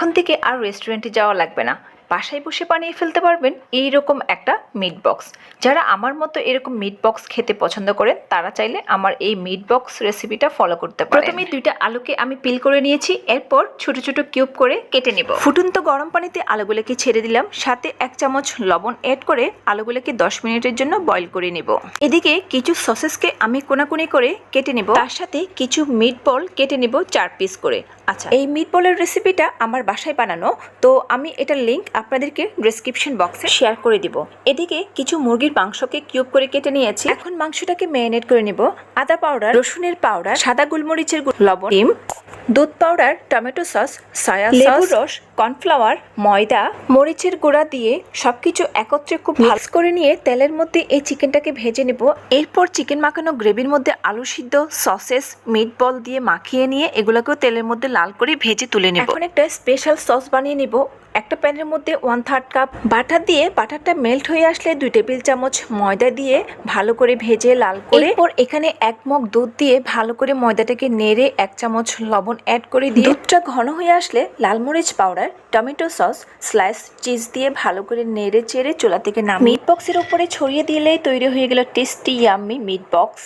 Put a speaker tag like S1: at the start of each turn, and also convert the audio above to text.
S1: এখন থেকে আর রেস্টুরেন্টে যাওয়া লাগবে না, বাসায় বসে বানিয়ে ফেলতে পারবেন এইরকম একটা মিট বক্স। যারা আমার মতো এরকম মিট বক্স খেতে পছন্দ করেন তারা চাইলে আমার এই মিট বক্স রেসিপিটা ফলো করতে পারেন। প্রথমে দুইটা আলুকে আমি পিল করে নিয়েছি, এরপর ছোট ছোট কিউব করে কেটে নেব। ফুটন্ত গরম পানিতে আলুগুলোকে ছেড়ে দিলাম, সাথে 1 চামচ লবণ অ্যাড করে আলুগুলোকে 10 মিনিটের জন্য বয়ল করে নেব। এদিকে কিছু সসেসকে আমি কোনাকুনি করে কেটে নেব, তার সাথে কিছু মিট বল কেটে নেব 4 পিস করে। আচ্ছা, এই মিট বলের রেসিপিটা আমার বাসায় বানানো, তো আমি এটার লিংক আপনাদেরকে ডেসক্রিপশন বক্সে শেয়ার করে দিব। এদিকে কিছু মুরগির মাংসকে কিউব করে কেটে নিয়েছি। এখন মাংসটাকে ম্যারিনেট করে নেব। আদা পাউডার, রসুনের পাউডার, সাদা গোলমরিচের লবণ, ডিম, দুধ powder, tomato sauce, soya sauce, লেবুর রস, কর্নফ্লাওয়ার, ময়দা, মরিচের গুঁড়া দিয়ে সবকিছু একত্রে খুব ভালো করে নিয়ে তেলের মধ্যে এই চিকেনটাকে ভেজে নেব। এরপর চিকেন মাখানো গ্রেভির মধ্যে আলু সিদ্ধ, সসেস, মিট বল দিয়ে মাখিয়ে নিয়ে এগুলোকেও তেলের মধ্যে লাল করে ভেজে তুলে নেব। এখন একটা স্পেশাল সস বানিয়ে নেব। একটা প্যানের মধ্যে 1/3 কাপ বাটার দিয়ে বাটারটা মেল্ট হয়ে আসলে 2 টেবিল চামচ ময়দা দিয়ে ভালো করে ভেজে লাল করে, এরপর এখানে 1 মগ দুধ দিয়ে ভালো করে ময়দাটাকে নেড়ে 1 চামচ লবণ অ্যাড করে দিয়ে দুধটা ঘন হয়ে আসলে লাল মরিচ powder, tomato sauce, slice cheese দিয়ে ভালো করে নেড়ে চেড়ে চুলা থেকে নামিয়ে মিট বক্সের উপরে ছড়িয়ে দিলেই তৈরি হয়ে গেল টেস্টি ইয়াম্মি মিট বক্স।